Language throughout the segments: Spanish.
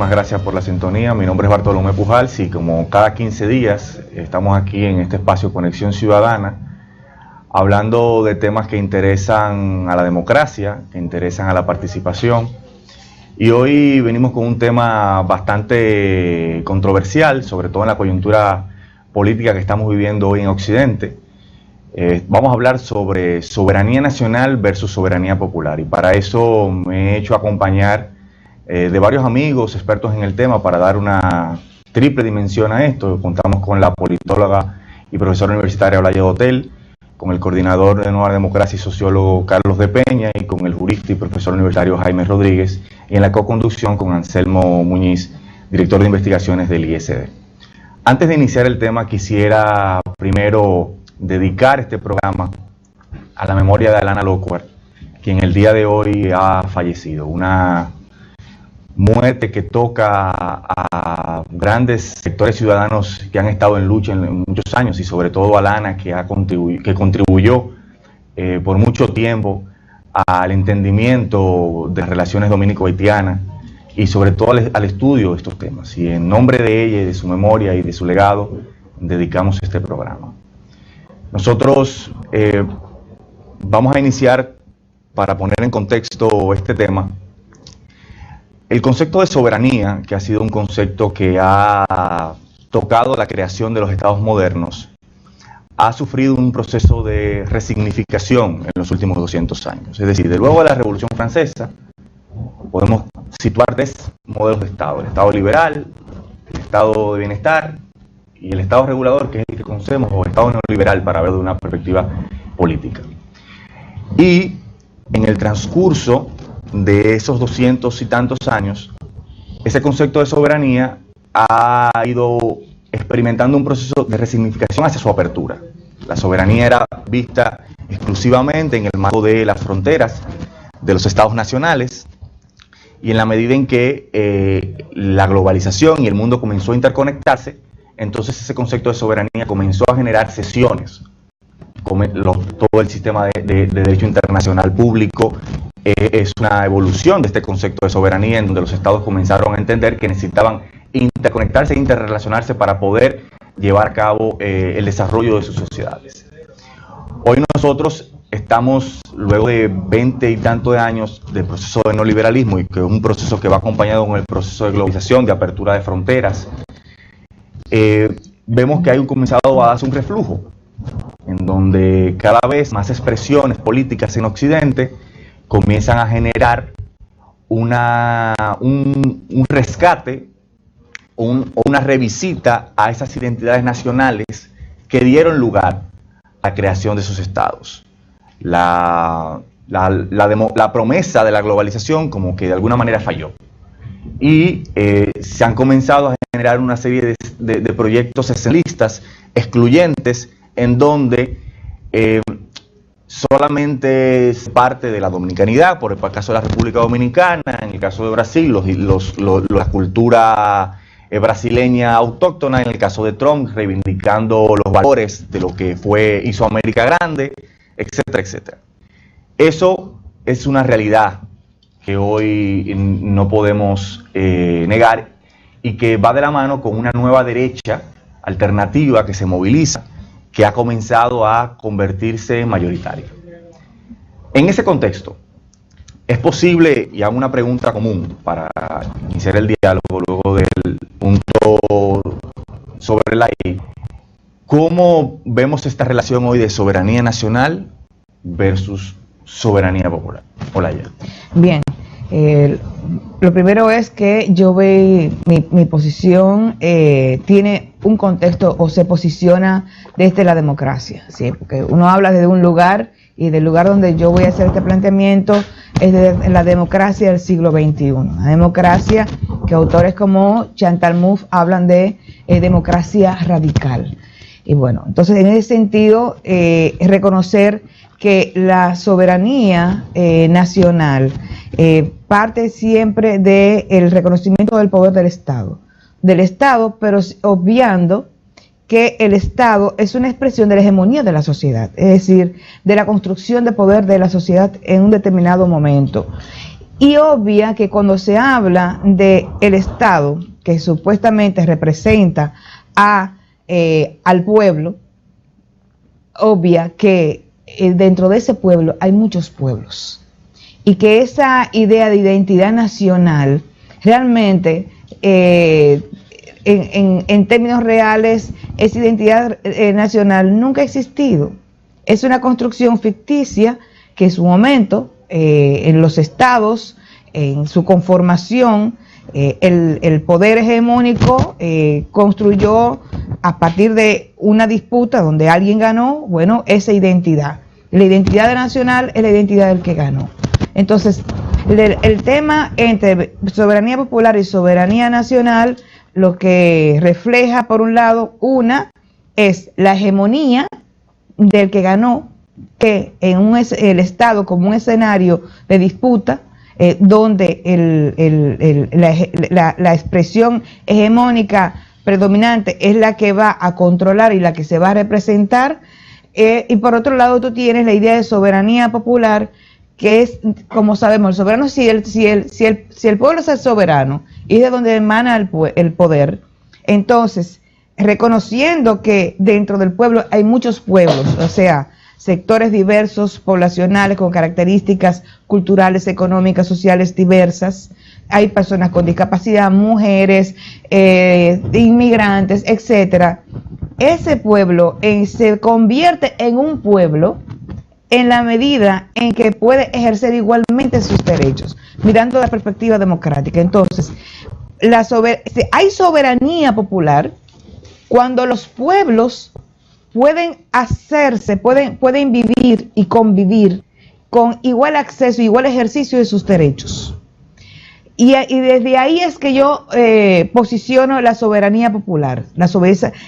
muchísimas gracias por la sintonía. Mi nombre es Bartolomé Pujals y como cada 15 días estamos aquí en este espacio Conexión Ciudadana hablando de temas que interesan a la democracia, que interesan a la participación. Y hoy venimos con un tema bastante controversial, sobre todo en la coyuntura política que estamos viviendo hoy en Occidente. Vamos a hablar sobre soberanía nacional versus soberanía popular, y para eso me he hecho acompañar de varios amigos expertos en el tema para dar una triple dimensión a esto. Contamos con la politóloga y profesora universitaria Olaya Dotel, con el coordinador de Nueva Democracia y sociólogo Carlos de Peña, y con el jurista y profesor universitario Jaime Rodríguez, y en la co-conducción con Anselmo Muñiz, director de investigaciones del ISD. Antes de iniciar el tema, quisiera primero dedicar este programa a la memoria de Alana Lockwood, quien el día de hoy ha fallecido. Una muerte que toca a grandes sectores ciudadanos que han estado en lucha en muchos años, y sobre todo a Alana, que contribuyó por mucho tiempo al entendimiento de las relaciones dominico-haitianas y sobre todo al estudio de estos temas. Y en nombre de ella y de su memoria y de su legado, dedicamos este programa. Nosotros vamos a iniciar, para poner en contexto este tema, el concepto de soberanía, que ha sido un concepto que ha tocado la creación de los estados modernos, ha sufrido un proceso de resignificación en los últimos 200 años. Es decir, de luego de la Revolución Francesa, podemos situar tres modelos de Estado: el Estado liberal, el Estado de bienestar y el Estado regulador, que es el que conocemos, o Estado neoliberal, para verlo de una perspectiva política. Y en el transcurso de esos 200 y tantos años, ese concepto de soberanía ha ido experimentando un proceso de resignificación hacia su apertura. La soberanía era vista exclusivamente en el marco de las fronteras de los estados nacionales, y en la medida en que la globalización y el mundo comenzó a interconectarse, entonces ese concepto de soberanía comenzó a generar cesiones. Todo el sistema de derecho internacional público es una evolución de este concepto de soberanía, en donde los estados comenzaron a entender que necesitaban interconectarse e interrelacionarse para poder llevar a cabo el desarrollo de sus sociedades. Hoy nosotros estamos, luego de 20 y tantos años de proceso de neoliberalismo, y que es un proceso que va acompañado con el proceso de globalización, de apertura de fronteras, vemos que hay comenzado a darse un reflujo, en donde cada vez más expresiones políticas en Occidente comienzan a generar un rescate, una revisita a esas identidades nacionales que dieron lugar a la creación de esos estados. La promesa de la globalización como que de alguna manera falló, y se han comenzado a generar una serie de proyectos excelistas, excluyentes, en donde solamente es parte de la dominicanidad, por el caso de la República Dominicana, en el caso de Brasil, la cultura brasileña autóctona, en el caso de Trump, reivindicando los valores de lo que hizo América Grande, etcétera, etcétera. Eso es una realidad que hoy no podemos negar, y que va de la mano con una nueva derecha alternativa que se moviliza, que ha comenzado a convertirse en mayoritaria. En ese contexto, es posible, y hago una pregunta común para iniciar el diálogo luego del punto sobre la I, ¿cómo vemos esta relación hoy de soberanía nacional versus soberanía popular? Olaya. Bien, lo primero es que yo veo mi posición tiene un contexto, o se posiciona desde la democracia, ¿sí? Porque uno habla desde un lugar, y del lugar donde yo voy a hacer este planteamiento es de la democracia del siglo XXI. La democracia que autores como Chantal Mouffe hablan de democracia radical. Y bueno, entonces en ese sentido, reconocer que la soberanía nacional parte siempre del reconocimiento del poder del Estado, pero obviando que el Estado es una expresión de la hegemonía de la sociedad, es decir, de la construcción de poder de la sociedad en un determinado momento. y obvia que cuando se habla de el Estado, que supuestamente representa al pueblo, obvia que dentro de ese pueblo hay muchos pueblos, y que esa idea de identidad nacional realmente en términos reales, esa identidad nacional nunca ha existido. Es una construcción ficticia que en su momento, en los estados, en su conformación, el poder hegemónico construyó a partir de una disputa donde alguien ganó, bueno, esa identidad. La identidad nacional es la identidad del que ganó. Entonces, el tema entre soberanía popular y soberanía nacional, lo que refleja, por un lado, una es la hegemonía del que ganó, que en el Estado como un escenario de disputa, donde la expresión hegemónica predominante es la que va a controlar y la que se va a representar, y por otro lado tú tienes la idea de soberanía popular, que es, como sabemos, el soberano, si el pueblo es el soberano y es de donde emana el poder, entonces, reconociendo que dentro del pueblo hay muchos pueblos, o sea, sectores diversos, poblacionales, con características culturales, económicas, sociales diversas, hay personas con discapacidad, mujeres, inmigrantes, etcétera. Ese pueblo se convierte en un pueblo en la medida en que puede ejercer igualmente sus derechos, mirando la perspectiva democrática. Entonces, hay soberanía popular cuando los pueblos pueden pueden vivir y convivir con igual acceso, igual ejercicio de sus derechos. Y desde ahí es que yo posiciono la soberanía popular.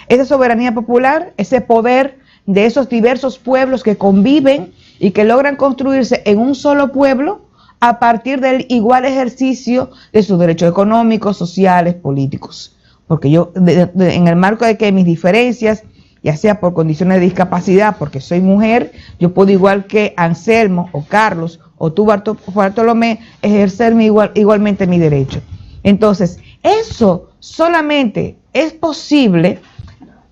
Esa soberanía popular, ese poder de esos diversos pueblos que conviven y que logran construirse en un solo pueblo a partir del igual ejercicio de sus derechos económicos, sociales, políticos. Porque yo, en el marco de que mis diferencias, ya sea por condiciones de discapacidad, porque soy mujer, yo puedo, igual que Anselmo o Carlos o tú, Bartolomé, ejercerme igualmente mi derecho. Entonces, eso solamente es posible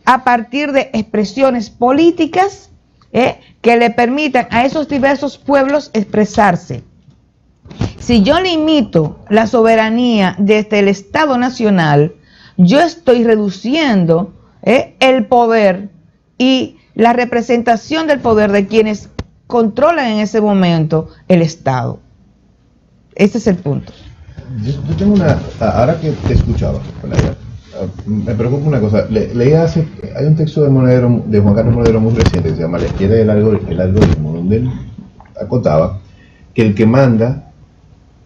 a partir de expresiones políticas que le permitan a esos diversos pueblos expresarse. Si yo limito la soberanía desde el Estado Nacional, yo estoy reduciendo el poder y la representación del poder de quienes controlan en ese momento el Estado. Ese es el punto. Yo tengo ahora que te escuchaba, me preocupa una cosa. Hay un texto de Juan Carlos Monedero muy reciente que se llama La izquierda y el algoritmo, donde él acotaba que el que manda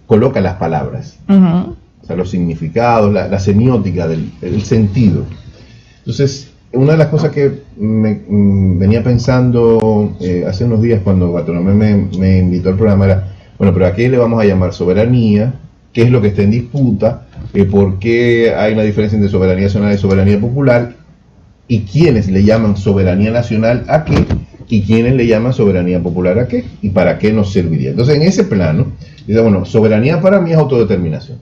coloca las palabras, o sea, los significados, la semiótica del sentido. Entonces, una de las cosas que venía pensando hace unos días cuando Bartolomé me invitó al programa era, bueno, pero ¿a qué le vamos a llamar soberanía? ¿Qué es lo que está en disputa? ¿Por qué hay una diferencia entre soberanía nacional y soberanía popular? ¿Y quiénes le llaman soberanía nacional a qué? ¿Y quiénes le llaman soberanía popular a qué? ¿Y para qué nos serviría? Entonces, en ese plano, dice, bueno, soberanía para mí es autodeterminación.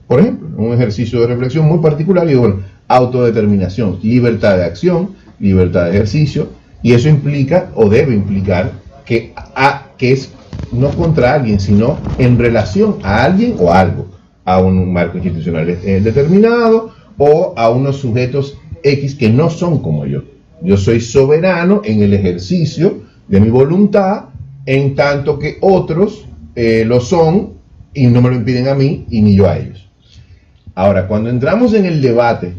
Por ejemplo, un ejercicio de reflexión muy particular, y digo, bueno, autodeterminación, libertad de acción, libertad de ejercicio, y eso implica o debe implicar que es no contra alguien, sino en relación a alguien o algo, a un marco institucional determinado o a unos sujetos X que no son como yo. Yo soy soberano en el ejercicio de mi voluntad, en tanto que otros lo son y no me lo impiden a mí y ni yo a ellos. Ahora, cuando entramos en el debate,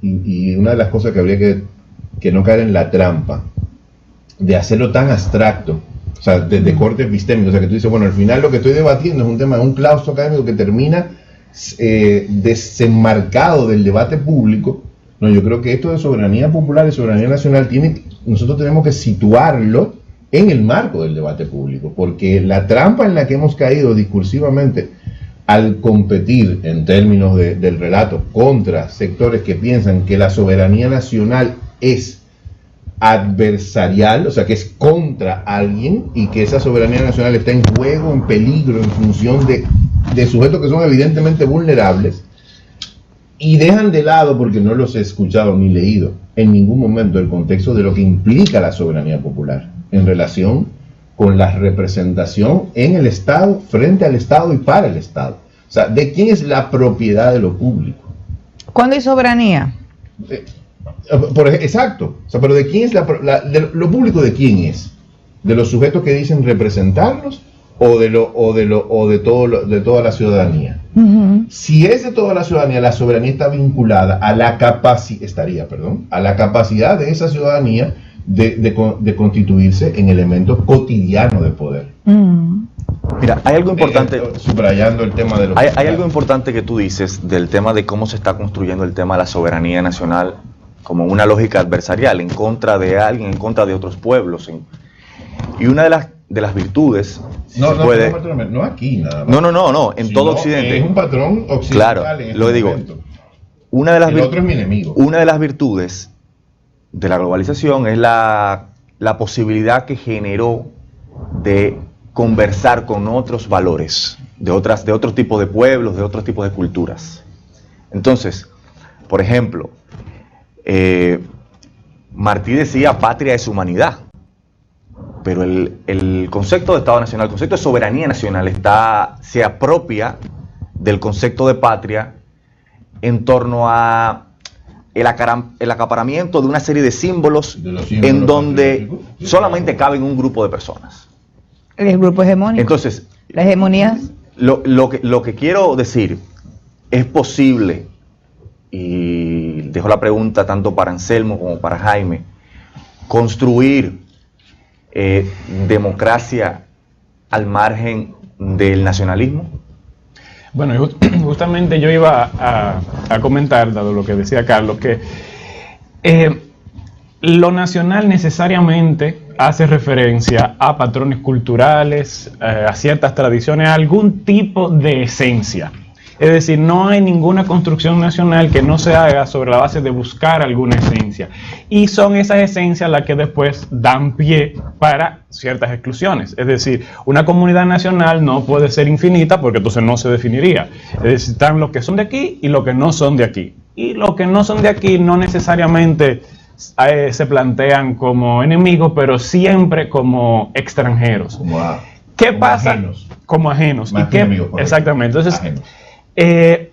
y una de las cosas que habría que no caer en la trampa de hacerlo tan abstracto, o sea, de corte epistémico, o sea, que tú dices, bueno, al final lo que estoy debatiendo es un tema, un claustro académico que termina desenmarcado del debate público. No, yo creo que esto de soberanía popular y soberanía nacional nosotros tenemos que situarlo en el marco del debate público, porque la trampa en la que hemos caído discursivamente al competir en términos del relato contra sectores que piensan que la soberanía nacional es adversarial, o sea, que es contra alguien y que esa soberanía nacional está en juego, en peligro, en función de sujetos que son evidentemente vulnerables, y dejan de lado, porque no los he escuchado ni leído en ningún momento, el contexto de lo que implica la soberanía popular en relación con la representación en el Estado, frente al Estado y para el Estado. O sea, ¿de quién es la propiedad de lo público? ¿Cuándo hay soberanía? Exacto. O sea, pero ¿de quién es de lo público? ¿De quién es? ¿De los sujetos que dicen representarlos o de toda la ciudadanía? Uh-huh. Si es de toda la ciudadanía, la soberanía está vinculada a la capacidad de esa ciudadanía de constituirse en elemento cotidiano de poder. Uh-huh. Mira, hay algo importante. Subrayando el tema de hay algo importante que tú dices del tema de cómo se está construyendo el tema de la soberanía nacional como una lógica adversarial en contra de alguien, en contra de otros pueblos. Y una de las virtudes no aquí nada más. No, en todo Occidente. Es un patrón occidental. Claro, en este lo digo. momento. El otro es mi enemigo. Una de las virtudes de la globalización es la posibilidad que generó de conversar con otros valores, de otro tipo de pueblos, de otros tipos de culturas. Entonces, por ejemplo, Martí decía patria es humanidad, pero el concepto de Estado Nacional, el concepto de soberanía nacional se apropia del concepto de patria en torno a el acaparamiento de una serie de símbolos en donde solamente caben un grupo de personas. El grupo hegemónico. Entonces, la hegemonía. Lo que quiero decir, es posible, y dejo la pregunta tanto para Anselmo como para Jaime, construir democracia al margen del nacionalismo. Bueno, justamente yo iba a comentar, dado lo que decía Carlos, que lo nacional necesariamente hace referencia a patrones culturales, a ciertas tradiciones, a algún tipo de esencia. Es decir, no hay ninguna construcción nacional que no se haga sobre la base de buscar alguna esencia. Y son esas esencias las que después dan pie para ciertas exclusiones. Es decir, una comunidad nacional no puede ser infinita porque entonces no se definiría. Es decir, están los que son de aquí y los que no son de aquí. Y los que no son de aquí no necesariamente se plantean como enemigos, pero siempre como extranjeros. ¿Qué pasa? Ajenos. Como ajenos. Más que enemigos, exactamente. Entonces, ajenos.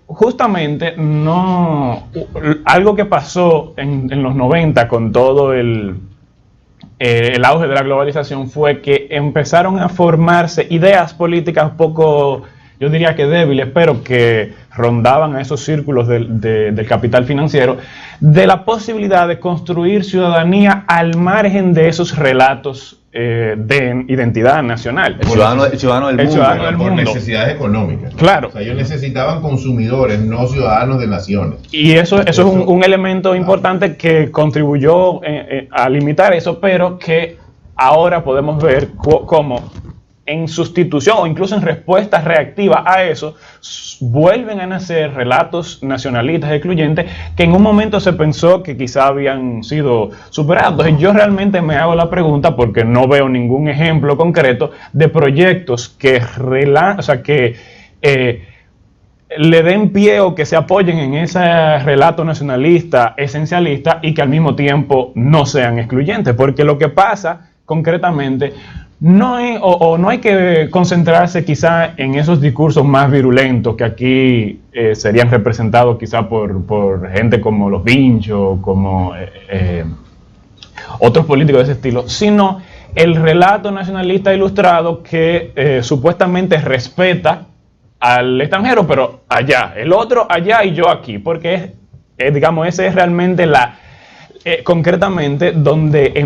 Justamente algo que pasó en los 90 con todo el auge de la globalización fue que empezaron a formarse ideas políticas poco, yo diría que débiles, pero que rondaban a esos círculos del capital financiero, de la posibilidad de construir ciudadanía al margen de esos relatos de identidad nacional. El ciudadano del mundo. Por necesidades económicas. Claro. O sea, ellos necesitaban consumidores, no ciudadanos de naciones. Y eso es un elemento importante que contribuyó a limitar eso, pero que ahora podemos ver cómo en sustitución o incluso en respuesta reactiva a eso, vuelven a nacer relatos nacionalistas excluyentes que en un momento se pensó que quizá habían sido superados. Entonces yo realmente me hago la pregunta, porque no veo ningún ejemplo concreto de proyectos que le den pie o que se apoyen en ese relato nacionalista, esencialista, y que al mismo tiempo no sean excluyentes, porque lo que pasa concretamente no hay que concentrarse quizá en esos discursos más virulentos que aquí serían representados quizá por gente como los Vinchos, como otros políticos de ese estilo, sino el relato nacionalista ilustrado que supuestamente respeta al extranjero, pero allá, el otro allá y yo aquí, porque digamos, ese es realmente concretamente donde tú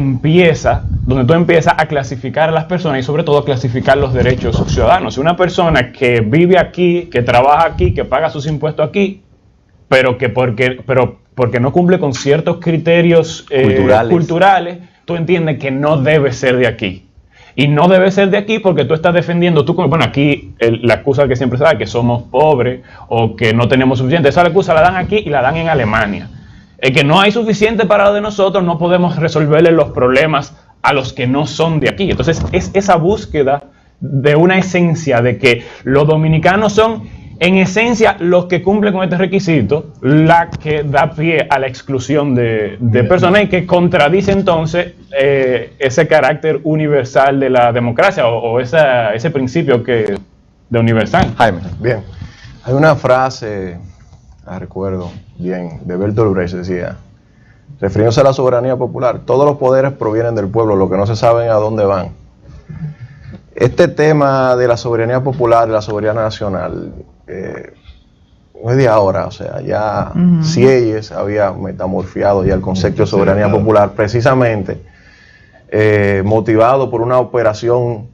empiezas a clasificar a las personas y sobre todo a clasificar los derechos ciudadanos. Una persona que vive aquí, que trabaja aquí, que paga sus impuestos aquí, pero porque no cumple con ciertos criterios culturales, tú entiendes que no debe ser de aquí. Y no debe ser de aquí porque tú estás defendiendo, aquí la excusa que siempre se da, que somos pobres o que no tenemos suficiente, esa excusa la dan aquí y la dan en Alemania. que no hay suficiente para lo de nosotros, no podemos resolverle los problemas a los que no son de aquí. Entonces es esa búsqueda de una esencia de que los dominicanos son en esencia los que cumplen con este requisito, la que da pie a la exclusión de personas y que contradice entonces ese carácter universal de la democracia o ese principio de universal. Jaime. Bien, hay una frase, la recuerdo bien, de Bertolt Brecht, decía, refiriéndose a la soberanía popular, todos los poderes provienen del pueblo, lo que no se sabe a dónde van. Este tema de la soberanía popular, de la soberanía nacional, no es de ahora, o sea, ya Sieyes había metamorfiado ya el concepto de soberanía popular, precisamente motivado por una operación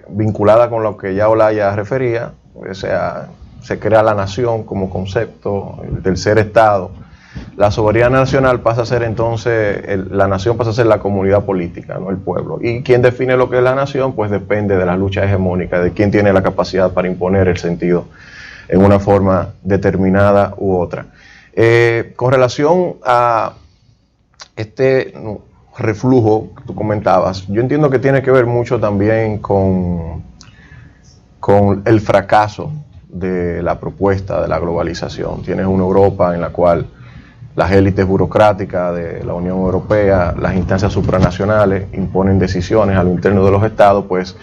vinculada con lo que ya Olaya refería, o sea, se crea la nación como concepto, el tercer estado. La soberanía nacional pasa a ser entonces, la nación pasa a ser la comunidad política, no el pueblo. Y quien define lo que es la nación, pues depende de la lucha hegemónica, de quién tiene la capacidad para imponer el sentido en una forma determinada u otra. Con relación a este reflujo que tú comentabas, yo entiendo que tiene que ver mucho también con el fracaso de la propuesta de la globalización. Tienes una Europa en la cual las élites burocráticas de la Unión Europea, las instancias supranacionales imponen decisiones a lo interno de los estados, pues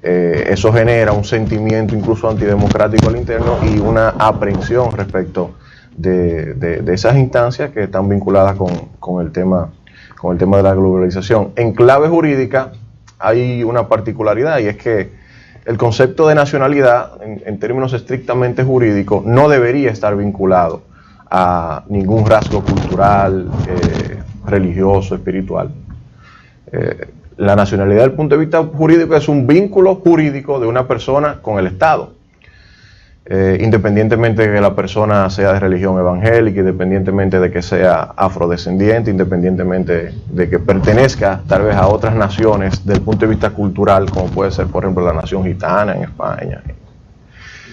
eso genera un sentimiento incluso antidemocrático al interno y una aprehensión respecto de esas instancias que están vinculadas con el tema de la globalización. En clave jurídica hay una particularidad y es que el concepto de nacionalidad, en términos estrictamente jurídicos, no debería estar vinculado a ningún rasgo cultural, religioso, espiritual. La nacionalidad desde el punto de vista jurídico es un vínculo jurídico de una persona con el Estado, independientemente de que la persona sea de religión evangélica, independientemente de que sea afrodescendiente, independientemente de que pertenezca tal vez a otras naciones desde el punto de vista cultural, como puede ser por ejemplo la nación gitana en España.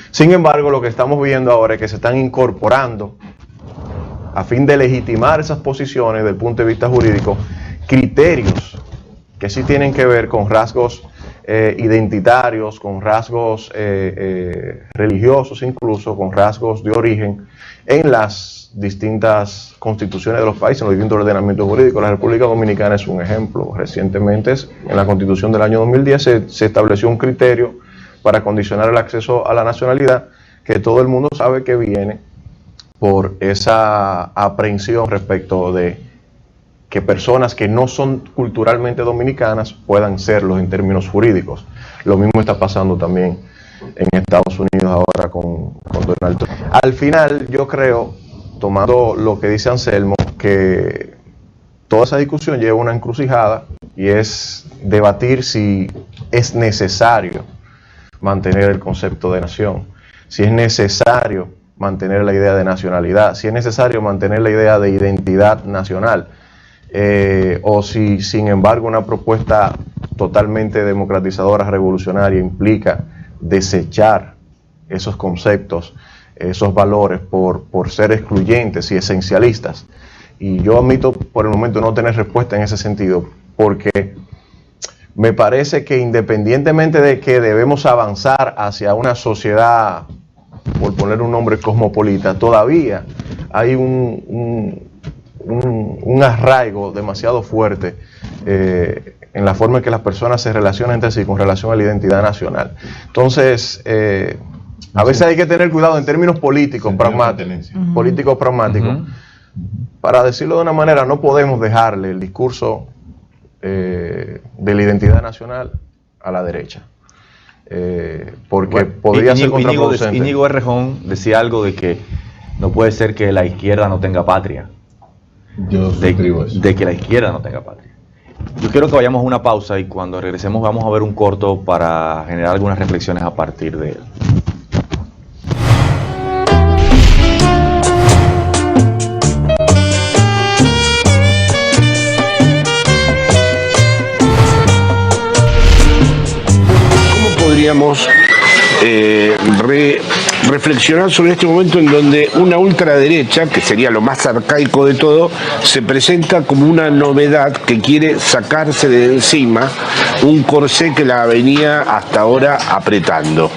Sin embargo, lo que estamos viendo ahora es que se están incorporando, a fin de legitimar esas posiciones desde el punto de vista jurídico, criterios que sí tienen que ver con rasgos identitarios, con rasgos religiosos, incluso con rasgos de origen en las distintas constituciones de los países, en los distintos ordenamientos jurídicos. La República Dominicana es un ejemplo. Recientemente, en la Constitución del año 2010, se estableció un criterio para condicionar el acceso a la nacionalidad, que todo el mundo sabe que viene por esa aprehensión respecto de que personas que no son culturalmente dominicanas puedan serlo en términos jurídicos. Lo mismo está pasando también en Estados Unidos ahora con Donald Trump. Al final, yo creo, tomando lo que dice Anselmo, que toda esa discusión lleva a una encrucijada y es debatir si es necesario mantener el concepto de nación, si es necesario mantener la idea de nacionalidad, si es necesario mantener la idea de identidad nacional, o si sin embargo una propuesta totalmente democratizadora, revolucionaria, implica desechar esos conceptos, esos valores por ser excluyentes y esencialistas. Y yo admito por el momento no tener respuesta en ese sentido, porque me parece que independientemente de que debemos avanzar hacia una sociedad, por poner un nombre, cosmopolita, todavía hay un arraigo demasiado fuerte en la forma en que las personas se relacionan entre sí con relación a la identidad nacional. Entonces, a veces hay que tener cuidado en términos políticos, pragmáticos, para decirlo de una manera, no podemos dejarle el discurso de la identidad nacional a la derecha, porque podría ser contraproducente. Íñigo Errejón decía algo de que no puede ser que la izquierda no tenga patria. Yo suscribo eso. De que la izquierda no tenga patria. Yo quiero que vayamos a una pausa y cuando regresemos vamos a ver un corto para generar algunas reflexiones a partir de él. ¿Cómo podríamos reflexionar sobre este momento en donde una ultraderecha, que sería lo más arcaico de todo, se presenta como una novedad que quiere sacarse de encima un corsé que la venía hasta ahora apretando.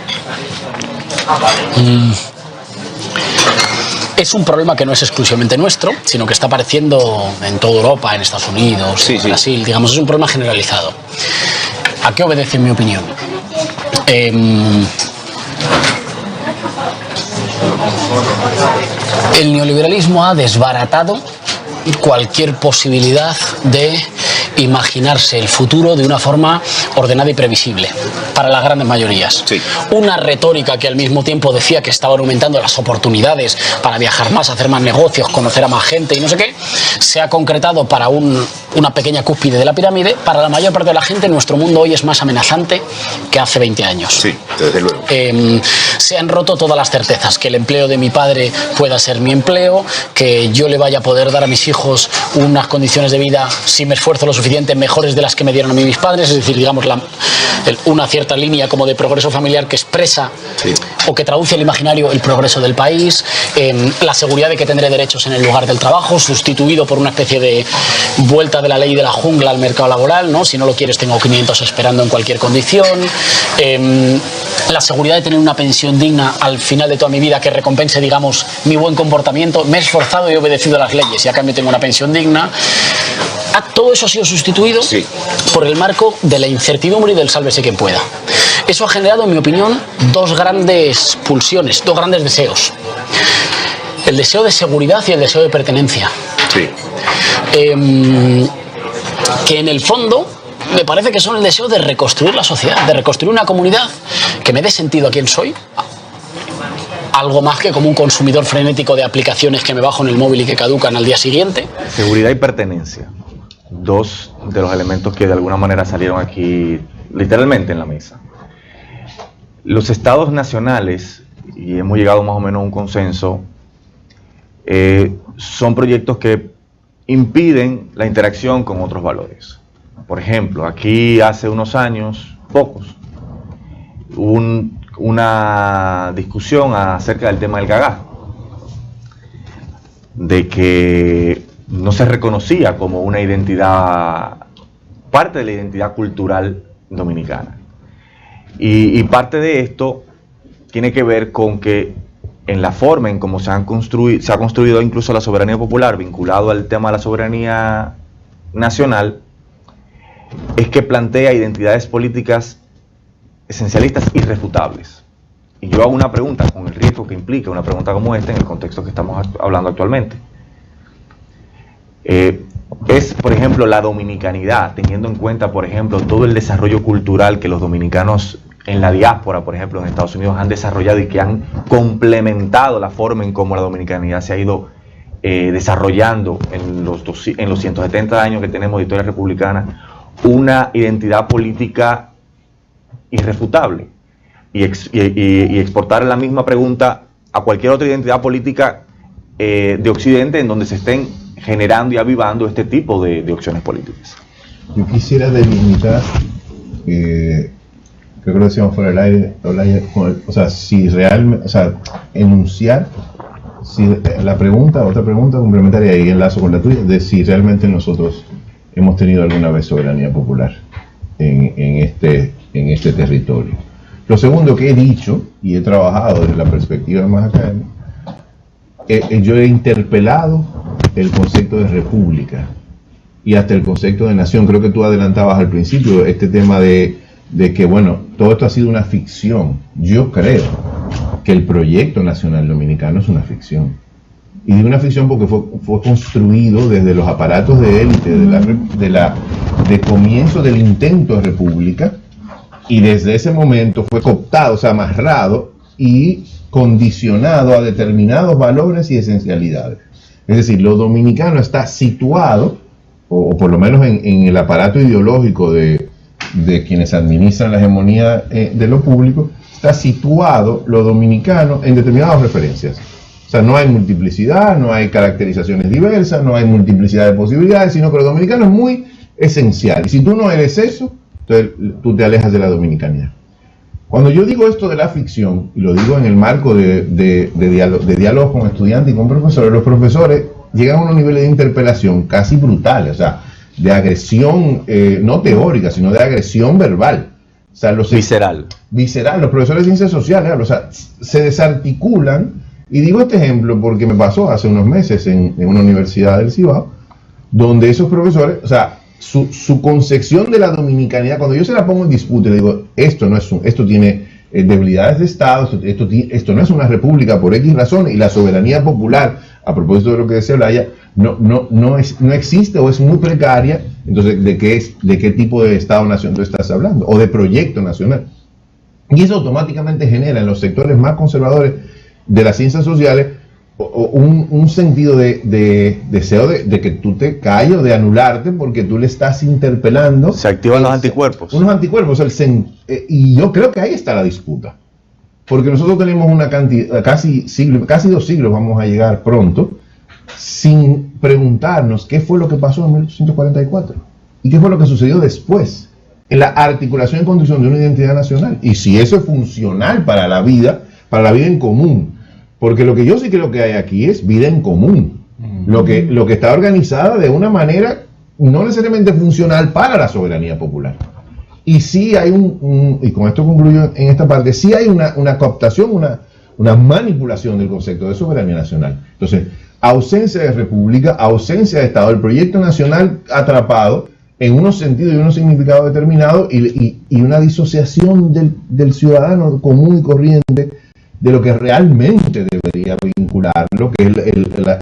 Es un problema que no es exclusivamente nuestro, sino que está apareciendo en toda Europa, en Estados Unidos, en Brasil, digamos, es un problema generalizado. ¿A qué obedece en mi opinión? El neoliberalismo ha desbaratado cualquier posibilidad de imaginarse el futuro de una forma ordenada y previsible para las grandes mayorías. Sí. Una retórica que al mismo tiempo decía que estaban aumentando las oportunidades para viajar más, hacer más negocios, conocer a más gente y no sé qué, se ha concretado para una pequeña cúspide de la pirámide. Para la mayor parte de la gente nuestro mundo hoy es más amenazante que hace 20 años. Sí, desde luego. Se han roto todas las certezas, que el empleo de mi padre pueda ser mi empleo, que yo le vaya a poder dar a mis hijos unas condiciones de vida, si me esfuerzo lo suficiente, mejores de las que me dieron a mí mis padres, es decir, digamos, una cierta línea como de progreso familiar que expresa o que traduce al imaginario el progreso del país, la seguridad de que tendré derechos en el lugar del trabajo, sustituido por una especie de vuelta de la ley de la jungla al mercado laboral, ¿no? Si no lo quieres tengo 500 esperando en cualquier condición, la seguridad de tener una pensión digna al final de toda mi vida que recompense, digamos, mi buen comportamiento, me he esforzado y he obedecido a las leyes y a cambio tengo una pensión digna. Todo eso ha sido sustituido por el marco de la incertidumbre y del sálvese quien pueda. Eso ha generado, en mi opinión, dos grandes pulsiones, dos grandes deseos. El deseo de seguridad y el deseo de pertenencia. Sí. Que en el fondo me parece que son el deseo de reconstruir la sociedad, de reconstruir una comunidad que me dé sentido a quién soy. Algo más que como un consumidor frenético de aplicaciones que me bajo en el móvil y que caducan al día siguiente. Seguridad y pertenencia. Dos de los elementos que de alguna manera salieron aquí literalmente en la mesa. Los estados nacionales, y hemos llegado más o menos a un consenso, son proyectos que impiden la interacción con otros valores. Por ejemplo, aquí hace unos años, pocos, hubo una discusión acerca del tema del gagá, de que no se reconocía como una identidad, parte de la identidad cultural dominicana. Y parte de esto tiene que ver con que en la forma en cómo se ha construido incluso la soberanía popular, vinculado al tema de la soberanía nacional, es que plantea identidades políticas esencialistas irrefutables. Y yo hago una pregunta con el riesgo que implica una pregunta como esta en el contexto que estamos hablando actualmente. Es, por ejemplo, la dominicanidad, teniendo en cuenta, por ejemplo, todo el desarrollo cultural que los dominicanos en la diáspora, por ejemplo, en Estados Unidos han desarrollado y que han complementado la forma en cómo la dominicanidad se ha ido desarrollando en los 170 años que tenemos de historia republicana, una identidad política irrefutable. Y exportar la misma pregunta a cualquier otra identidad política de Occidente en donde se estén generando y avivando este tipo de opciones políticas. Yo quisiera delimitar, creo que lo decíamos fuera del aire, o sea, si realmente, o sea, enunciar si la pregunta, otra pregunta complementaria y enlazo con la tuya, de si realmente nosotros hemos tenido alguna vez soberanía popular en este territorio. Lo segundo que he dicho, y he trabajado desde la perspectiva más académica, yo he interpelado el concepto de república y hasta el concepto de nación. Creo que tú adelantabas al principio este tema de que, bueno, todo esto ha sido una ficción. Yo creo que el proyecto nacional dominicano es una ficción. Y digo una ficción porque fue construido desde los aparatos de élite de comienzo del intento de república, y desde ese momento fue cooptado, o sea, amarrado y condicionado a determinados valores y esencialidades. Es decir, lo dominicano está situado, o por lo menos en el aparato ideológico de quienes administran la hegemonía de lo público, está situado lo dominicano en determinadas referencias. O sea, no hay multiplicidad, no hay caracterizaciones diversas, no hay multiplicidad de posibilidades, sino que lo dominicano es muy esencial. Y si tú no eres eso, entonces tú te alejas de la dominicanidad. Cuando yo digo esto de la ficción, y lo digo en el marco de diálogo con estudiantes y con profesores, los profesores llegan a unos niveles de interpelación casi brutales, o sea, de agresión, no teórica, sino de agresión verbal. O sea, Visceral, los profesores de ciencias sociales, o sea, se desarticulan, y digo este ejemplo porque me pasó hace unos meses en una universidad del Cibao, donde esos profesores, o sea, su concepción de la dominicanidad, cuando yo se la pongo en disputa, le digo, esto tiene debilidades de Estado, esto no es una república por X razón, y la soberanía popular, a propósito de lo que decía Olaya, no existe o es muy precaria. Entonces, ¿de qué tipo de Estado-nación tú estás hablando? O de proyecto nacional. Y eso automáticamente genera en los sectores más conservadores de las ciencias sociales un sentido de deseo de que tú te calles o de anularte porque tú le estás interpelando. se activan los anticuerpos. Unos anticuerpos. Y yo creo que ahí está la disputa. Porque nosotros tenemos una cantidad, casi 2 siglos vamos a llegar pronto, sin preguntarnos qué fue lo que pasó en 1844 y qué fue lo que sucedió después en la articulación y construcción de una identidad nacional, y si eso es funcional para la vida en común, porque lo que yo sí creo que hay aquí es vida en común, lo que está organizada de una manera no necesariamente funcional para la soberanía popular. Y sí hay y con esto concluyo en esta parte, sí hay una cooptación, una manipulación del concepto de soberanía nacional. Entonces, ausencia de república, ausencia de Estado, el proyecto nacional atrapado en unos sentidos y unos significados determinados, y una disociación del ciudadano común y corriente de lo que realmente debería vincularlo, que es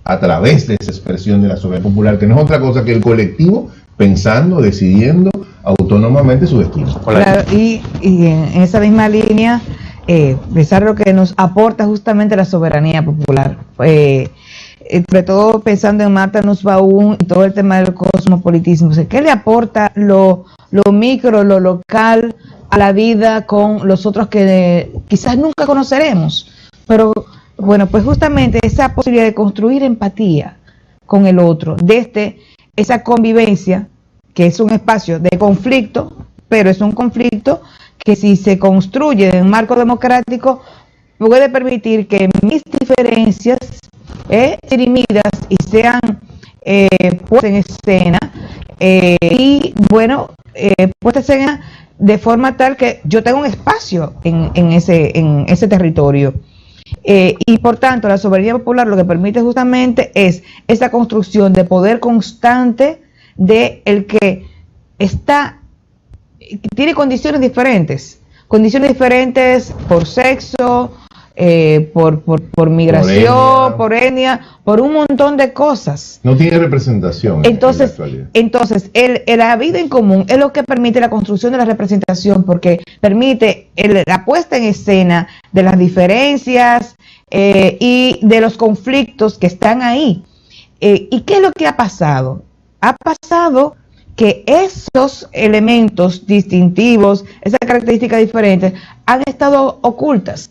a través de esa expresión de la soberanía popular, que no es otra cosa que el colectivo pensando, decidiendo autónomamente su destino. Claro, y en esa misma línea, pensar lo que nos aporta justamente la soberanía popular, sobre todo pensando en Marta Nussbaum y todo el tema del cosmopolitismo. O sea, ¿qué le aporta lo micro, lo local a la vida con los otros que quizás nunca conoceremos? Pero bueno, pues justamente esa posibilidad de construir empatía con el otro, desde esa convivencia, que es un espacio de conflicto, pero es un conflicto que si se construye en un marco democrático puede permitir que mis diferencias dirimidas y sean puestas en escena, y bueno, puestas en escena de forma tal que yo tenga un espacio en ese territorio. Y por tanto la soberanía popular lo que permite justamente es esa construcción de poder constante de el que tiene condiciones diferentes por sexo, por migración, por etnia, por un montón de cosas. No tiene representación. Entonces la vida en común es lo que permite la construcción de la representación, porque permite la puesta en escena de las diferencias y de los conflictos que están ahí. ¿Y qué es lo que ha pasado? Ha pasado que esos elementos distintivos, esas características diferentes, han estado ocultas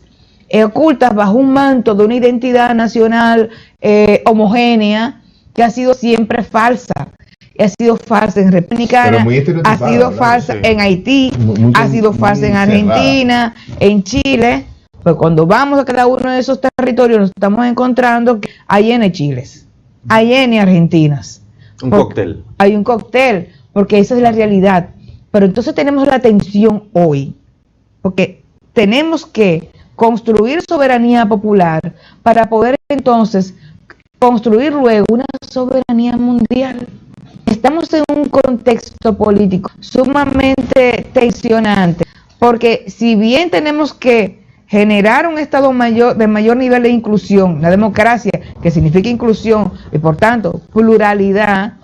bajo un manto de una identidad nacional homogénea que ha sido siempre falsa. Ha sido falsa en República Dominicana, ha sido falsa en Haití, ha sido falsa en Argentina, en Chile. Pues cuando vamos a cada uno de esos territorios nos estamos encontrando que hay N chiles, hay N argentinas. Hay un cóctel, porque esa es la realidad. Pero entonces tenemos la tensión hoy, porque tenemos que construir soberanía popular para poder entonces construir luego una soberanía mundial. Estamos en un contexto político sumamente tensionante, porque si bien tenemos que generar un Estado de mayor nivel de inclusión, la democracia, que significa inclusión y por tanto pluralidad,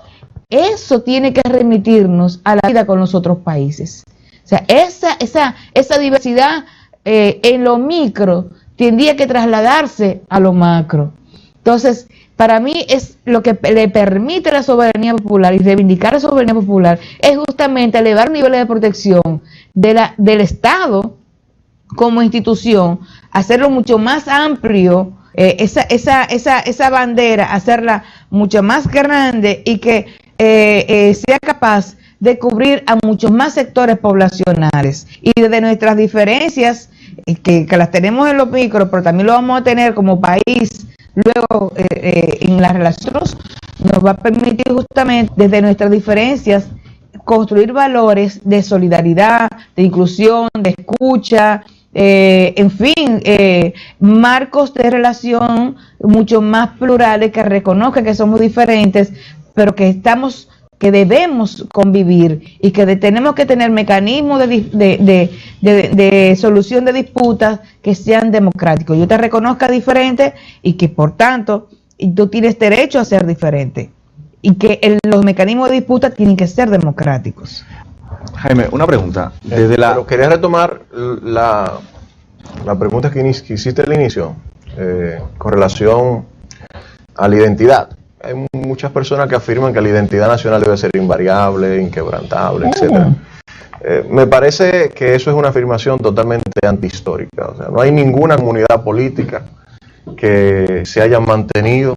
eso tiene que remitirnos a la vida con los otros países. O sea, esa diversidad en lo micro tendría que trasladarse a lo macro. Entonces, para mí es lo que le permite la soberanía popular y reivindicar la soberanía popular es justamente elevar niveles de protección del Estado como institución, hacerlo mucho más amplio, esa bandera, hacerla mucho más grande y que sea capaz de cubrir a muchos más sectores poblacionales. Y desde nuestras diferencias, que las tenemos en los micros, pero también lo vamos a tener como país, luego en las relaciones, nos va a permitir justamente desde nuestras diferencias construir valores de solidaridad, de inclusión, de escucha, en fin, marcos de relación mucho más plurales que reconozcan que somos diferentes, pero que debemos convivir y que tenemos que tener mecanismos de solución de disputas que sean democráticos. Yo te reconozca diferente y que por tanto tú tienes derecho a ser diferente y que los mecanismos de disputa tienen que ser democráticos. Jaime, una pregunta. Pero quería retomar la pregunta que hiciste al inicio con relación a la identidad. Hay muchas personas que afirman que la identidad nacional debe ser invariable, inquebrantable, etc. Me parece que eso es una afirmación totalmente antihistórica. O sea, no hay ninguna comunidad política que se haya mantenido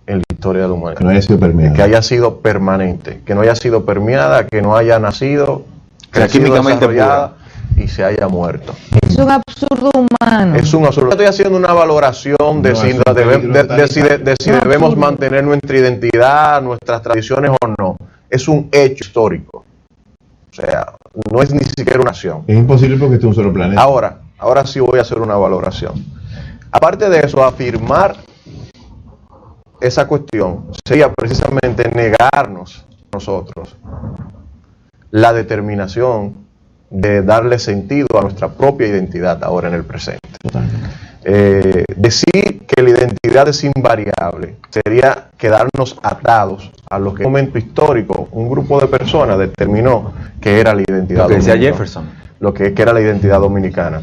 en la historia de la humanidad. Que no haya sido permeada. Que haya sido permanente, que no haya sido permeada, que no haya nacido, químicamente desarrollada y se haya muerto. Es un absurdo humano. Es un absurdo. Estoy haciendo una valoración de si debemos mantener nuestra identidad, nuestras tradiciones o no. Es un hecho histórico. O sea, no es ni siquiera una acción. Es imposible porque este es un solo planeta. Ahora sí voy a hacer una valoración. Aparte de eso, afirmar esa cuestión sería precisamente negarnos nosotros la determinación de darle sentido a nuestra propia identidad ahora en el presente. Decir que la identidad es invariable sería quedarnos atados a lo que en un momento histórico un grupo de personas determinó que era la identidad lo que decía dominicana, Jefferson, lo que era la identidad dominicana.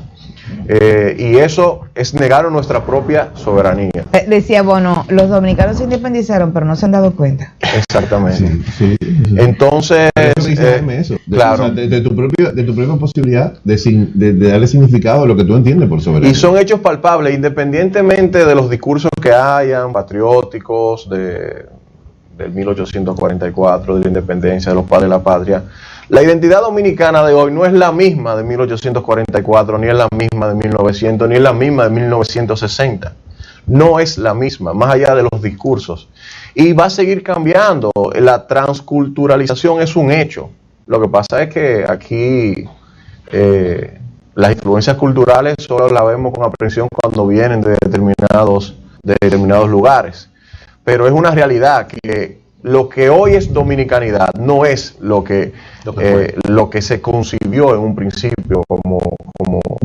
Y eso es negar nuestra propia soberanía. Decía Bono, los dominicanos se independizaron, pero no se han dado cuenta. Exactamente. Sí. Entonces, claro, o sea, de tu propia posibilidad de darle significado a lo que tú entiendes por soberanía. Y son hechos palpables, independientemente de los discursos que hayan, patrióticos, del 1844, de la independencia, de los padres de la patria. La identidad dominicana de hoy no es la misma de 1844, ni es la misma de 1900, ni es la misma de 1960. No es la misma, más allá de los discursos. Y va a seguir cambiando. La transculturalización es un hecho. Lo que pasa es que aquí las influencias culturales solo las vemos con aprensión cuando vienen de determinados lugares. Pero es una realidad que lo que hoy es dominicanidad no es lo que se concibió en un principio como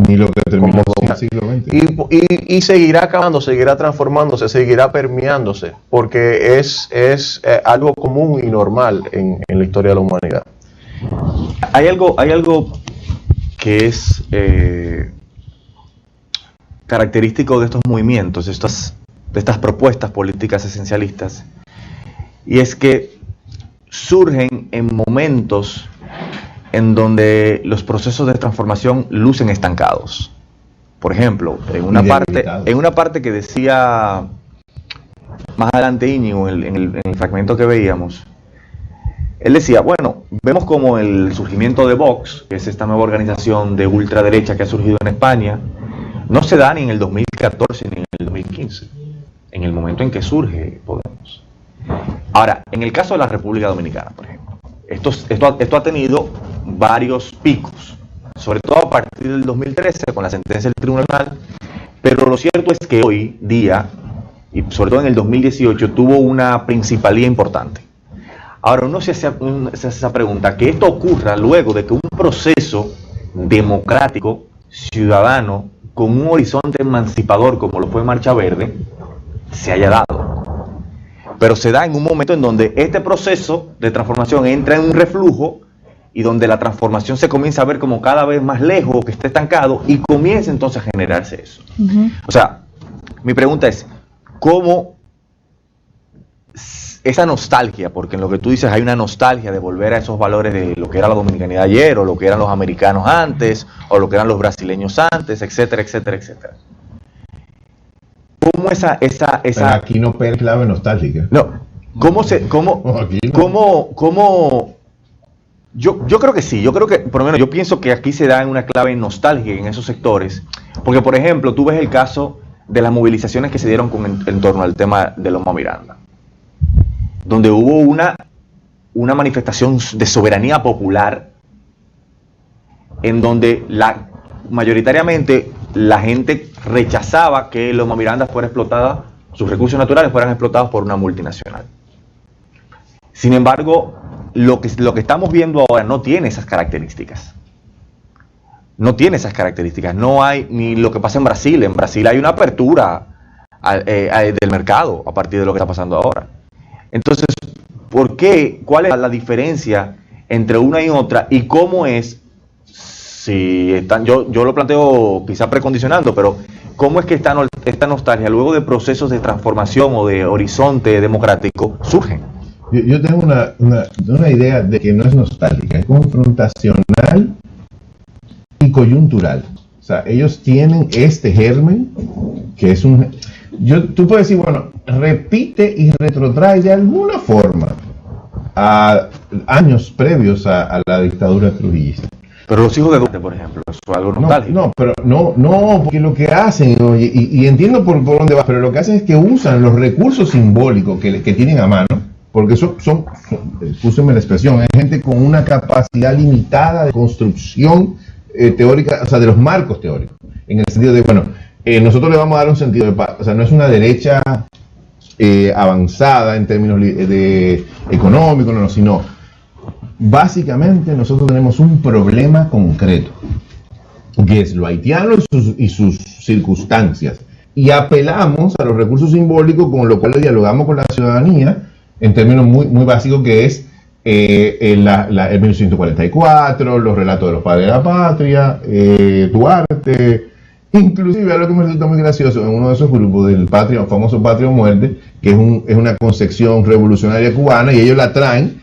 ni lo que terminó en el siglo XX. Y seguirá acabando, seguirá transformándose, seguirá permeándose, porque es algo común y normal en la historia de la humanidad. Hay algo que es característico de estos movimientos, de estas propuestas políticas esencialistas, y es que surgen en momentos en donde los procesos de transformación lucen estancados. Por ejemplo, en una parte que decía más adelante Íñigo, en el fragmento que veíamos, él decía, bueno, vemos como el surgimiento de Vox, que es esta nueva organización de ultraderecha que ha surgido en España, no se da ni en el 2014 ni en el 2015, en el momento en que surge Podemos. Ahora, en el caso de la República Dominicana, por ejemplo, esto ha tenido varios picos, sobre todo a partir del 2013 con la sentencia del tribunal, pero lo cierto es que hoy día, y sobre todo en el 2018, tuvo una principalía importante. Ahora uno se hace esa pregunta, que esto ocurra luego de que un proceso democrático, ciudadano, con un horizonte emancipador como lo fue Marcha Verde, se haya dado. Pero se da en un momento en donde este proceso de transformación entra en un reflujo y donde la transformación se comienza a ver como cada vez más lejos, que está estancado, y comienza entonces a generarse eso. O sea, mi pregunta es, ¿cómo esa nostalgia, porque en lo que tú dices hay una nostalgia de volver a esos valores de lo que era la dominicanidad ayer, o lo que eran los americanos antes, o lo que eran los brasileños antes, etcétera, etcétera, etcétera? ¿Cómo esa Pero aquí no pega clave nostálgica. No, ¿cómo Yo creo que sí, yo creo que, por lo menos yo pienso que aquí se da en una clave nostálgica en esos sectores, porque por ejemplo, tú ves el caso de las movilizaciones que se dieron en torno al tema de Loma Miranda, donde hubo una manifestación de soberanía popular, en donde mayoritariamente la gente rechazaba que Loma Miranda fuera explotada, sus recursos naturales fueran explotados por una multinacional. Sin embargo, lo que estamos viendo ahora no tiene esas características. No tiene esas características. No hay ni lo que pasa en Brasil. En Brasil hay una apertura del mercado a partir de lo que está pasando ahora. Entonces, ¿por qué? ¿Cuál es la diferencia entre una y otra? ¿Y cómo es? Si están, yo lo planteo quizá precondicionando, pero ¿cómo es que esta nostalgia, luego de procesos de transformación o de horizonte democrático, surgen? Yo tengo una idea de que no es nostálgica, es confrontacional y coyuntural. O sea, ellos tienen este germen que es tú puedes decir, bueno, repite y retrotrae de alguna forma a años previos a la dictadura trujillista. Pero los hijos de Duarte, por ejemplo, eso es algo nostálgico. No, porque lo que hacen, oye, y entiendo por dónde va, pero lo que hacen es que usan los recursos simbólicos que tienen a mano, porque úsenme la expresión, hay gente con una capacidad limitada de construcción teórica, o sea, de los marcos teóricos, en el sentido de, bueno, nosotros le vamos a dar un sentido de paz, o sea, no es una derecha avanzada en términos económicos, no, sino básicamente nosotros tenemos un problema concreto, que es lo haitiano y sus circunstancias, y apelamos a los recursos simbólicos, con lo cual dialogamos con la ciudadanía en términos muy, muy básicos, que es el 1944, los relatos de los padres de la patria, Duarte, inclusive algo que me resulta muy gracioso, en uno de esos grupos del famoso Patria o Muerte, que es una concepción revolucionaria cubana, y ellos la traen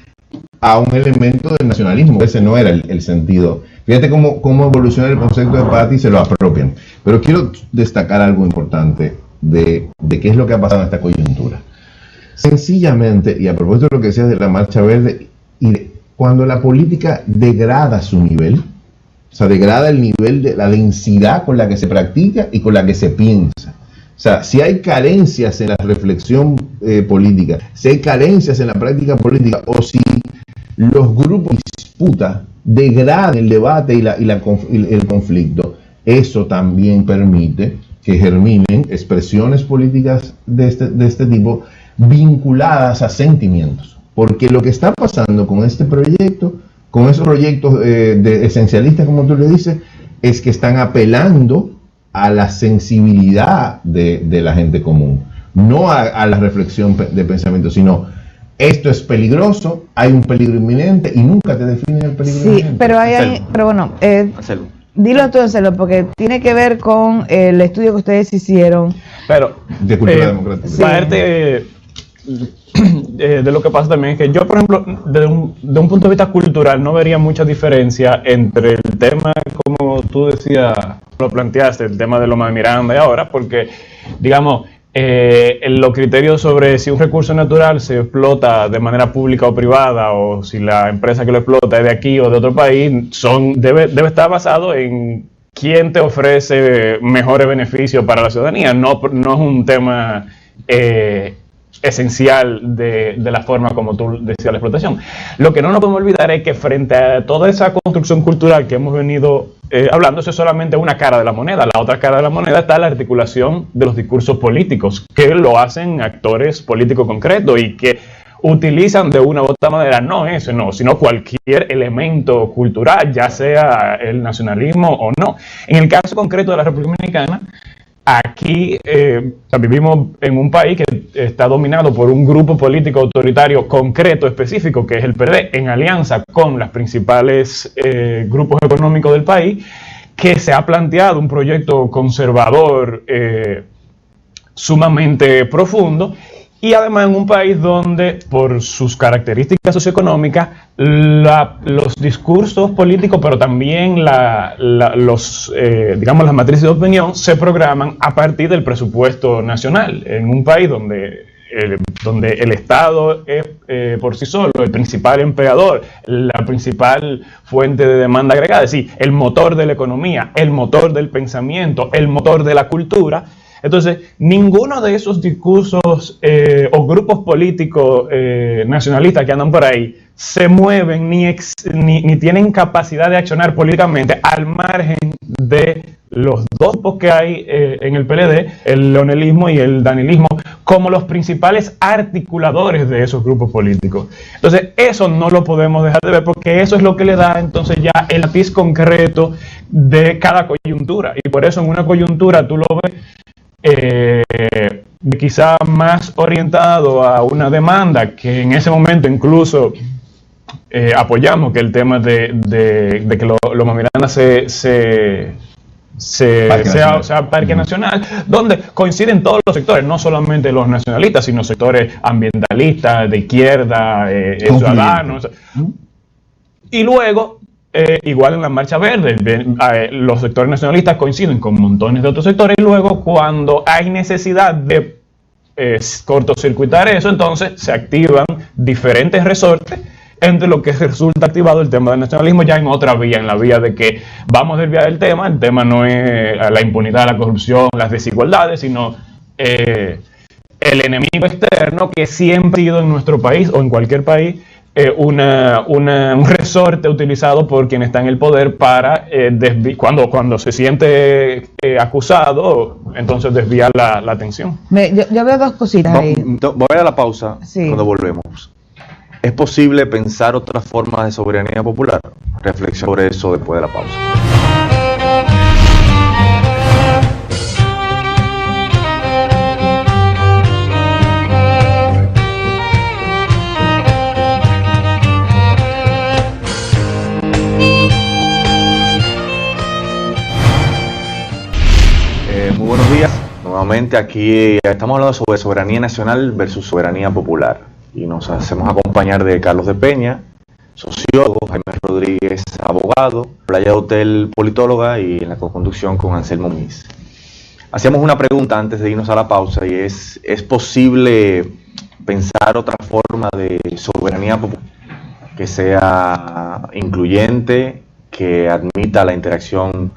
a un elemento del nacionalismo. Ese no era el sentido. Fíjate cómo evoluciona el concepto de patria y se lo apropian. Pero quiero destacar algo importante de qué es lo que ha pasado en esta coyuntura. Sencillamente, y a propósito de lo que decías de la Marcha Verde, cuando la política degrada su nivel, o sea, degrada el nivel de la densidad con la que se practica y con la que se piensa. O sea, si hay carencias en la reflexión política, si hay carencias en la práctica política, o si los grupos de disputa degradan el debate y el conflicto, eso también permite que germinen expresiones políticas de este tipo vinculadas a sentimientos. Porque lo que está pasando con este proyecto, con esos proyectos de esencialistas, como tú le dices, es que están apelando a la sensibilidad de la gente común, no a la reflexión de pensamiento, sino esto es peligroso, hay un peligro inminente, y nunca te definen el peligro inminente. Sí, pero bueno, dilo tú, Anselmo, porque tiene que ver con el estudio que ustedes hicieron. Pero, de cultura democrática. Parte de lo que pasa también es que yo, por ejemplo, de un punto de vista cultural, no vería mucha diferencia entre el tema, como tú decías, lo planteaste, el tema de Loma Miranda y ahora, porque, digamos, los criterios sobre si un recurso natural se explota de manera pública o privada, o si la empresa que lo explota es de aquí o de otro país, debe estar basado en quién te ofrece mejores beneficios para la ciudadanía. No es un tema esencial de la forma como tú decías la explotación. Lo que no nos podemos olvidar es que frente a toda esa construcción cultural que hemos venido hablando, eso es solamente una cara de la moneda. La otra cara de la moneda está la articulación de los discursos políticos, que lo hacen actores políticos concretos y que utilizan de una u otra manera, sino cualquier elemento cultural, ya sea el nacionalismo o no. En el caso concreto de la República Dominicana, aquí vivimos en un país que está dominado por un grupo político autoritario concreto, específico, que es el PRD, en alianza con los principales grupos económicos del país, que se ha planteado un proyecto conservador sumamente profundo, y además en un país donde, por sus características socioeconómicas, los discursos políticos, pero también las matrices de opinión se programan a partir del presupuesto nacional. En un país donde donde el Estado es por sí solo el principal empleador, la principal fuente de demanda agregada, es decir, el motor de la economía, el motor del pensamiento, el motor de la cultura. Entonces, ninguno de esos discursos o grupos políticos nacionalistas que andan por ahí se mueven ni tienen capacidad de accionar políticamente al margen de los dos grupos que hay en el PLD, el leonelismo y el danielismo, como los principales articuladores de esos grupos políticos. Entonces, eso no lo podemos dejar de ver, porque eso es lo que le da entonces ya el matiz concreto de cada coyuntura. Y por eso en una coyuntura tú lo ves quizá más orientado a una demanda que en ese momento incluso apoyamos, que el tema de que Loma Miranda sea parque nacional, donde coinciden todos los sectores, no solamente los nacionalistas, sino sectores ambientalistas, de izquierda, ciudadanos. Y luego, igual en la Marcha Verde, los sectores nacionalistas coinciden con montones de otros sectores, y luego cuando hay necesidad de cortocircuitar eso, entonces se activan diferentes resortes, entre lo que resulta activado el tema del nacionalismo ya en otra vía, en la vía de que vamos a desviar el tema no es la impunidad, la corrupción, las desigualdades, sino el enemigo externo, que siempre ha sido en nuestro país o en cualquier país un resorte utilizado por quien está en el poder para cuando se siente acusado, entonces desviar la atención. Yo veo dos cositas ahí. Voy a la pausa cuando volvemos. ¿Es posible pensar otras formas de soberanía popular? Reflexión sobre eso después de la pausa. Muy buenos días. Nuevamente aquí estamos hablando sobre soberanía nacional versus soberanía popular. Y nos hacemos acompañar de Carlos de Peña, sociólogo, Jaime Rodríguez, abogado, Playa Hotel, politóloga, y en la co-conducción con Anselmo Muniz. Hacíamos una pregunta antes de irnos a la pausa, y ¿es posible pensar otra forma de soberanía popular que sea incluyente, que admita la interacción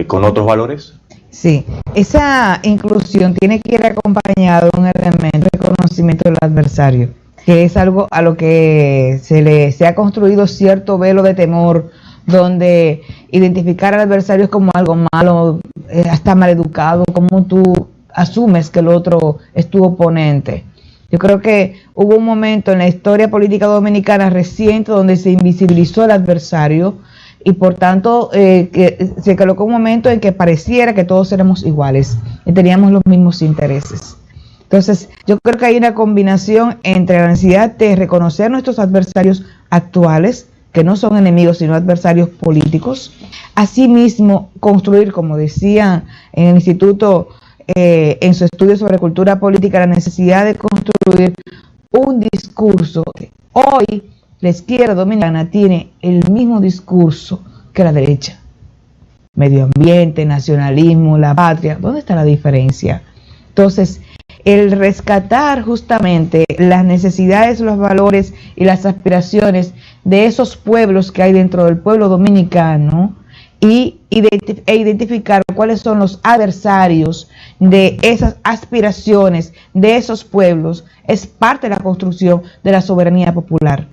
con otros valores? Sí, esa inclusión tiene que ir acompañada de un elemento de reconocimiento del adversario, que es algo a lo que se ha construido cierto velo de temor, donde identificar al adversario es como algo malo, hasta maleducado, como tú asumes que el otro es tu oponente. Yo creo que hubo un momento en la historia política dominicana reciente donde se invisibilizó al adversario, y por tanto que se colocó un momento en que pareciera que todos éramos iguales y teníamos los mismos intereses. Entonces yo creo que hay una combinación entre la necesidad de reconocer nuestros adversarios actuales, que no son enemigos sino adversarios políticos, asimismo construir, como decía en el instituto en su estudio sobre cultura política, la necesidad de construir un discurso. Hoy la izquierda dominicana tiene el mismo discurso que la derecha. Medio ambiente, nacionalismo, la patria. ¿Dónde está la diferencia? Entonces, el rescatar justamente las necesidades, los valores y las aspiraciones de esos pueblos que hay dentro del pueblo dominicano e identificar cuáles son los adversarios de esas aspiraciones de esos pueblos es parte de la construcción de la soberanía popular.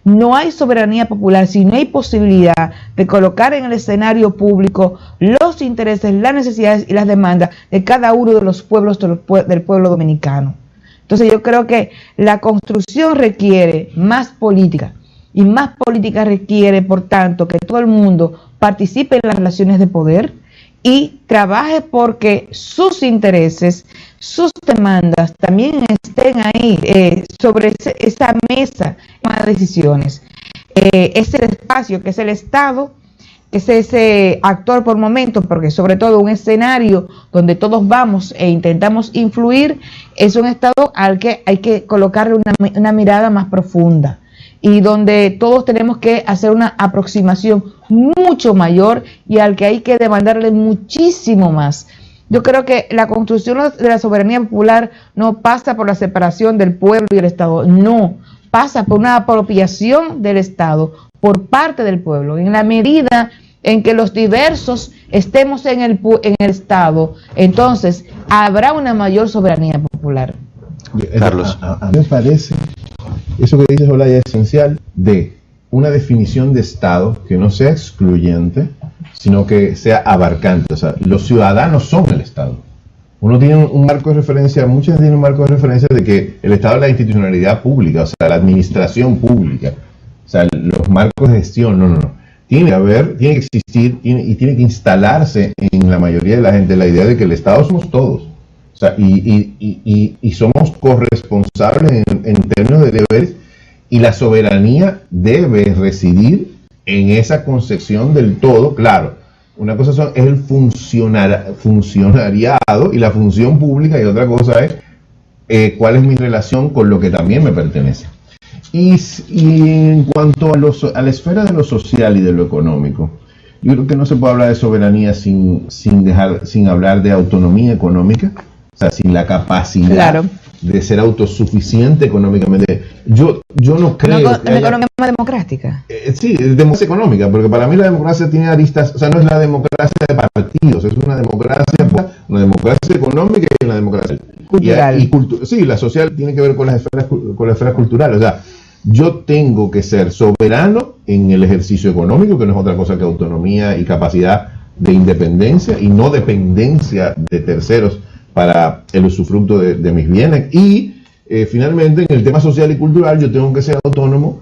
No hay soberanía popular si no hay posibilidad de colocar en el escenario público los intereses, las necesidades y las demandas de cada uno de los pueblos del pueblo dominicano. Entonces yo creo que la construcción requiere más política, y más política requiere, por tanto, que todo el mundo participe en las relaciones de poder y trabaje porque sus intereses, sus demandas también estén ahí sobre esa mesa de decisiones. Es el espacio que es el Estado, que es ese actor por momentos, porque sobre todo un escenario donde todos vamos e intentamos influir, es un Estado al que hay que colocarle una mirada más profunda, y donde todos tenemos que hacer una aproximación mucho mayor y al que hay que demandarle muchísimo más Yo creo que la construcción de la soberanía popular no pasa por la separación del pueblo y el Estado, no, pasa por una apropiación del Estado por parte del pueblo. En la medida en que los diversos estemos en el Estado, entonces habrá una mayor soberanía popular. Carlos. A mí me parece, eso que dices, Olaya, es esencial de una definición de Estado que no sea excluyente, sino que sea abarcante. O sea, los ciudadanos son el Estado. Uno tiene un marco de referencia, muchos tienen un marco de referencia de que el Estado es la institucionalidad pública, o sea, la administración pública, o sea, los marcos de gestión, no. Tiene que existir y tiene que instalarse en la mayoría de la gente la idea de que el Estado somos todos. O sea, y somos corresponsables en términos de deberes, y la soberanía debe residir en esa concepción del todo. Claro, una cosa es el funcionariado y la función pública, y otra cosa es cuál es mi relación con lo que también me pertenece. Y en cuanto a la esfera de lo social y de lo económico, yo creo que no se puede hablar de soberanía sin hablar de autonomía económica, o sea, sin la capacidad de ser autosuficiente económicamente. Yo no creo que haya... economía democrática. Sí, democracia económica, porque para mí la democracia tiene aristas, o sea, no es la democracia de partidos, es una democracia económica y una democracia cultural. Sí, la social tiene que ver con las esferas culturales. O sea, yo tengo que ser soberano en el ejercicio económico, que no es otra cosa que autonomía y capacidad de independencia y no dependencia de terceros para el usufructo de mis bienes. Y finalmente, en el tema social y cultural, yo tengo que ser autónomo,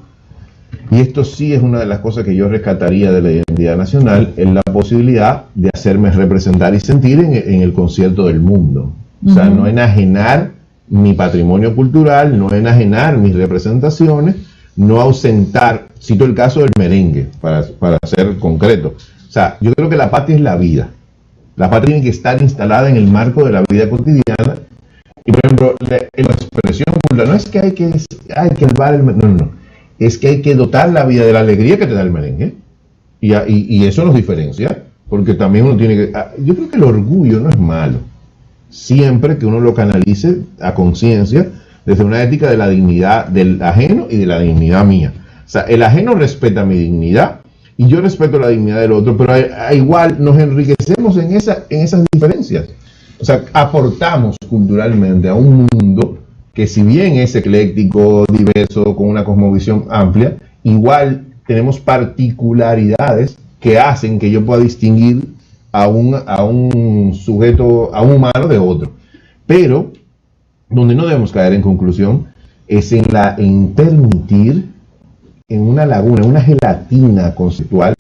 y esto sí es una de las cosas que yo rescataría de la identidad nacional, es la posibilidad de hacerme representar y sentir en el concierto del mundo. O sea, no enajenar mi patrimonio cultural, no enajenar mis representaciones, no ausentar, cito el caso del merengue, para ser concreto. O sea, yo creo que la patria es la vida. La patria tiene que estar instalada en el marco de la vida cotidiana. Y por ejemplo, la expresión cultural no es que hay que elevar el merengue, no. Es que hay que dotar la vida de la alegría que te da el merengue. Y eso nos diferencia, porque también uno tiene que... Yo creo que el orgullo no es malo, siempre que uno lo canalice a conciencia desde una ética de la dignidad del ajeno y de la dignidad mía. O sea, el ajeno respeta mi dignidad y yo respeto la dignidad del otro, pero igual nos enriquecemos en esas diferencias. O sea, aportamos culturalmente a un mundo que, si bien es ecléctico, diverso, con una cosmovisión amplia, igual tenemos particularidades que hacen que yo pueda distinguir a un sujeto, a un humano de otro. Pero donde no debemos caer en conclusión es en permitir, en una laguna, en una gelatina conceptual,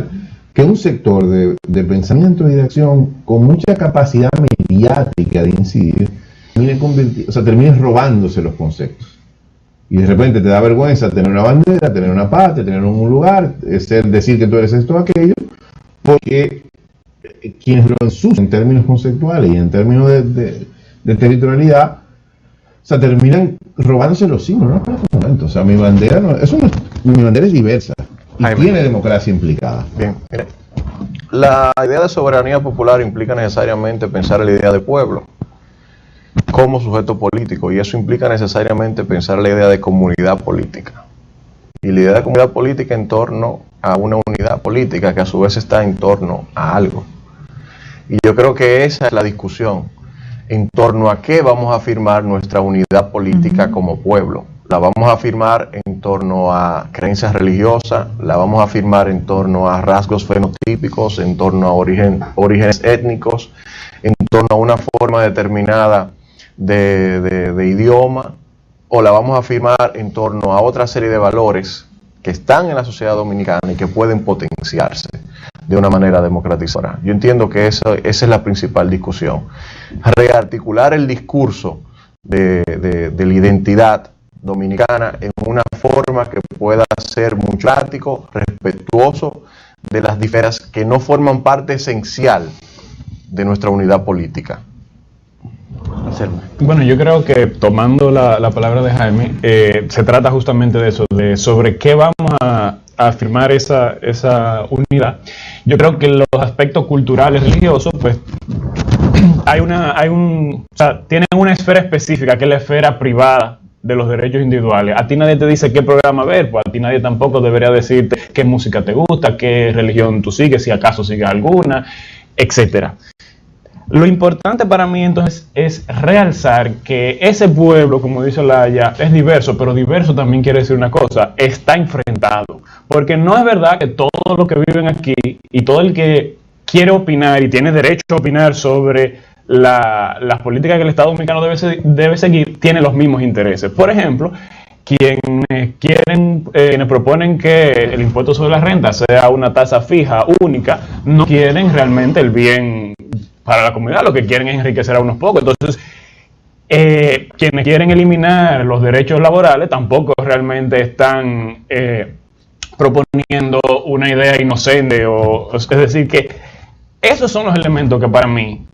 que un sector de pensamiento y de acción con mucha capacidad mediática de incidir termine robándose los conceptos. Y de repente te da vergüenza tener una bandera, tener una patria, tener un lugar, decir que tú eres esto o aquello, porque quienes lo ensucian en términos conceptuales y en términos de territorialidad, o sea, terminan robándose los signos. No, espera un momento, o sea, mi bandera es diversa y tiene democracia implicada. Bien, mire, la idea de soberanía popular implica necesariamente pensar en la idea de pueblo como sujeto político, y eso implica necesariamente pensar la idea de comunidad política, y la idea de comunidad política en torno a una unidad política que a su vez está en torno a algo. Y yo creo que esa es la discusión, en torno a qué vamos a afirmar nuestra unidad política como pueblo. La vamos a afirmar en torno a creencias religiosas, la vamos a afirmar en torno a rasgos fenotípicos, en torno a orígenes étnicos, en torno a una forma determinada de idioma, o la vamos a afirmar en torno a otra serie de valores que están en la sociedad dominicana y que pueden potenciarse de una manera democratizadora. Yo entiendo que esa es la principal discusión. Rearticular el discurso de la identidad dominicana en una forma que pueda ser muy práctico, respetuoso de las diferencias que no forman parte esencial de nuestra unidad política. Bueno, yo creo que, tomando la palabra de Jaime, se trata justamente de eso, de sobre qué vamos a afirmar esa unidad. Yo creo que los aspectos culturales, religiosos, pues tienen una esfera específica que es la esfera privada de los derechos individuales. A ti nadie te dice qué programa ver, pues a ti nadie tampoco debería decirte qué música te gusta, qué religión tú sigues, si acaso sigues alguna, etcétera. Lo importante para mí entonces es realzar que ese pueblo, como dice Olaya, es diverso, pero diverso también quiere decir una cosa, está enfrentado. Porque no es verdad que todos los que viven aquí y todo el que quiere opinar y tiene derecho a opinar sobre las políticas que el Estado Dominicano debe seguir, tiene los mismos intereses. Por ejemplo, quienes proponen que el impuesto sobre la renta sea una tasa fija, única, no quieren realmente el bien para la comunidad, lo que quieren es enriquecer a unos pocos. Entonces, quienes quieren eliminar los derechos laborales tampoco realmente están proponiendo una idea inocente, es decir, que esos son los elementos que para mí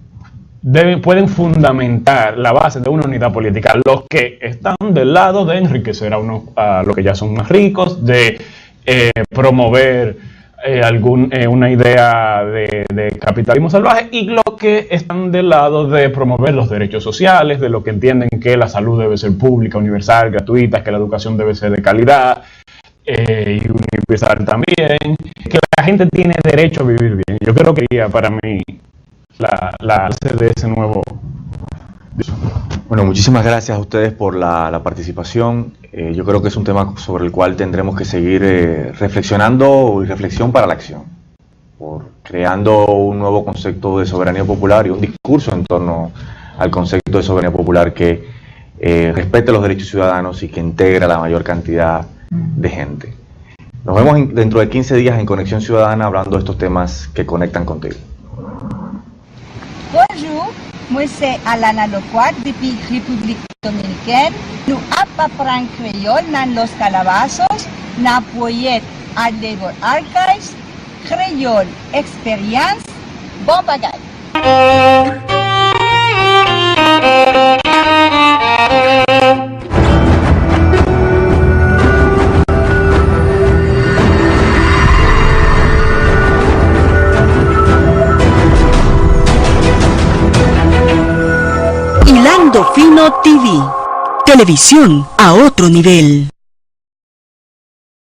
pueden fundamentar la base de una unidad política, los que están del lado de enriquecer a los que ya son más ricos, de promover una idea de capitalismo salvaje, y los que están del lado de promover los derechos sociales, de los que entienden que la salud debe ser pública, universal, gratuita, que la educación debe ser de calidad y universal también, que la gente tiene derecho a vivir bien. Yo creo que para mí la base de ese nuevo... Bueno, muchísimas gracias a ustedes por la participación. Yo creo que es un tema sobre el cual tendremos que seguir reflexionando, y reflexión para la acción, por creando un nuevo concepto de soberanía popular y un discurso en torno al concepto de soberanía popular que respete los derechos ciudadanos y que integre a la mayor cantidad de gente. Nos vemos dentro de 15 días en Conexión Ciudadana hablando de estos temas que conectan contigo. Bonjour, moi c'est Alana Loquat depuis République Dominicaine. Nous apprenons créole dans los calabazos, na poyet à Devon Archives, créole expérience, bon bagay. Hilando Fino TV, televisión a otro nivel.